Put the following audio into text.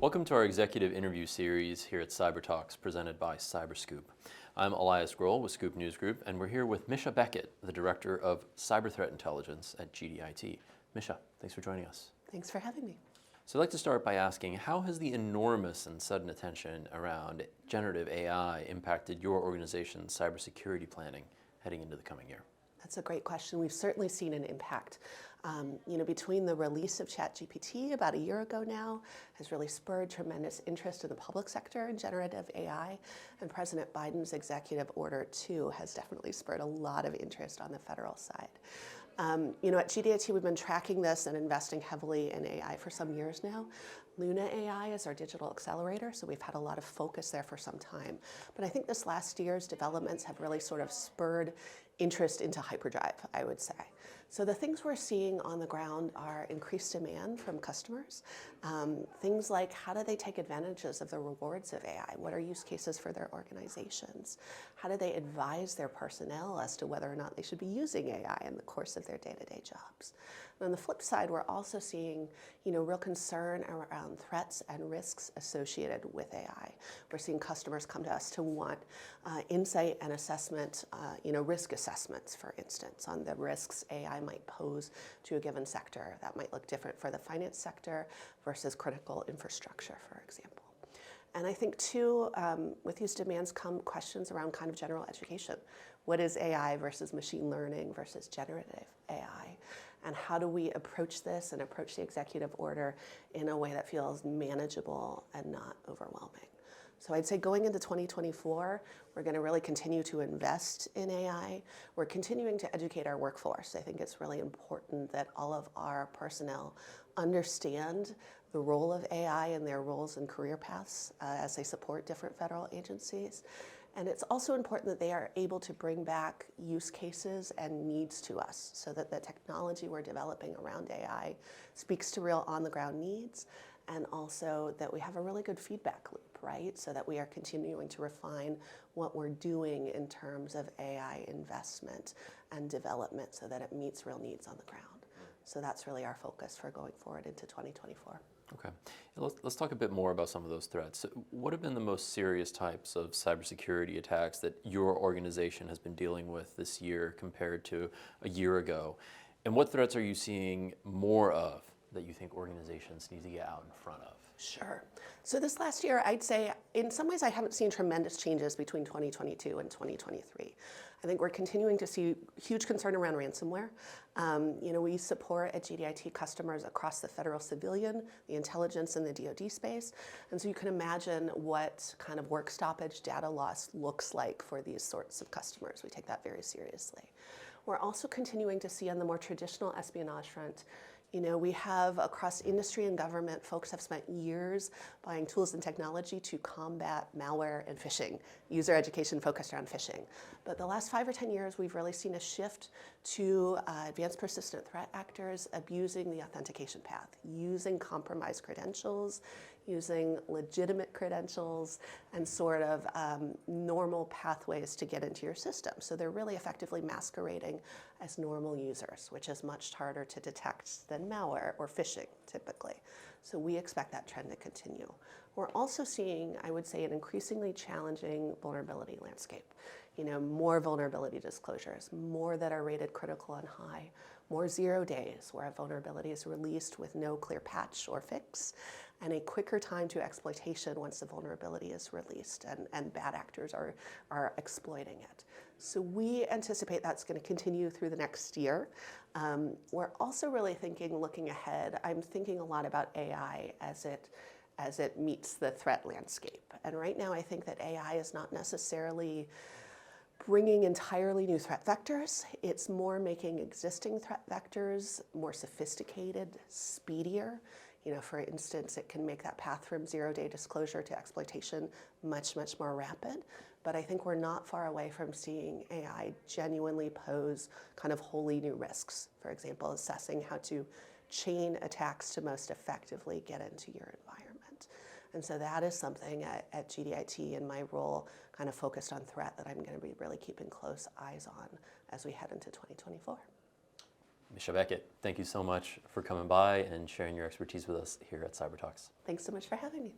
Welcome to our executive interview series here at CyberTalks, presented by Cyberscoop. I'm Elias Grohl with Scoop News Group, and we're here with Mischa Beckett, the Director of Cyber Threat Intelligence at GDIT. Mischa, thanks for joining us. Thanks for having me. So I'd like to start by asking, how has the enormous and sudden attention around generative AI impacted your organization's cybersecurity planning heading into the coming year? That's a great question. We've certainly seen an impact. Between the release of ChatGPT about a year ago now has really spurred tremendous interest in the public sector in generative AI, and President Biden's executive order too has definitely spurred a lot of interest on the federal side. At GDIT we've been tracking this and investing heavily in AI for some years now. Luna AI is our digital accelerator, so we've had a lot of focus there for some time. But I think this last year's developments have really sort of spurred interest into hyperdrive, I would say. So the things we're seeing on the ground are increased demand from customers. Things like, how do they take advantages of the rewards of AI? What are use cases for their organizations? How do they advise their personnel as to whether or not they should be using AI in the course of their day-to-day jobs? And on the flip side, we're also seeing, real concern around threats and risks associated with AI. We're seeing customers come to us to want insight and assessment, risk assessments, for instance, on the risks AI might pose to a given sector. That might look different for the finance sector versus critical infrastructure, for example. And I think, too, with these demands come questions around kind of general education. What is AI versus machine learning versus generative AI? And how do we approach this and approach the executive order in a way that feels manageable and not overwhelming? So I'd say going into 2024, we're going to really continue to invest in AI. We're continuing to educate our workforce. I think it's really important that all of our personnel understand the role of AI and their roles and career paths as they support different federal agencies. And it's also important that they are able to bring back use cases and needs to us so that the technology we're developing around AI speaks to real on-the-ground needs, and also that we have a really good feedback loop, right? So that we are continuing to refine what we're doing in terms of AI investment and development so that it meets real needs on the ground. So that's really our focus for going forward into 2024. Okay. Let's talk a bit more about some of those threats. What have been the most serious types of cybersecurity attacks that your organization has been dealing with this year compared to a year ago? And what threats are you seeing more of that you think organizations need to get out in front of? Sure. So this last year, I'd say, in some ways, I haven't seen tremendous changes between 2022 and 2023. I think we're continuing to see huge concern around ransomware. We support at GDIT customers across the federal civilian, the intelligence, and the DoD space. And so you can imagine what kind of work stoppage data loss looks like for these sorts of customers. We take that very seriously. We're also continuing to see on the more traditional espionage front, we have across industry and government, folks have spent years buying tools and technology to combat malware and phishing, user education focused around phishing. But the last 5 or 10 years, we've really seen a shift to advanced persistent threat actors abusing the authentication path, using compromised credentials, using legitimate credentials, and sort of normal pathways to get into your system. So they're really effectively masquerading as normal users, which is much harder to detect than malware or phishing, typically. So we expect that trend to continue. We're also seeing, I would say, an increasingly challenging vulnerability landscape. More vulnerability disclosures, more that are rated critical and high, more 0 days where a vulnerability is released with no clear patch or fix, and a quicker time to exploitation once the vulnerability is released and bad actors are exploiting it. So we anticipate that's going to continue through the next year. We're also really looking ahead, I'm thinking a lot about AI as it meets the threat landscape. And right now I think that AI is not necessarily bringing entirely new threat vectors. It's more making existing threat vectors more sophisticated, speedier. For instance, it can make that path from 0-day disclosure to exploitation much, much more rapid. But I think we're not far away from seeing AI genuinely pose kind of wholly new risks. For example, assessing how to chain attacks to most effectively get into your environment. And so that is something at GDIT in my role kind of focused on threat that I'm going to be really keeping close eyes on as we head into 2024. Mischa Beckett, thank you so much for coming by and sharing your expertise with us here at CyberTalks. Thanks so much for having me.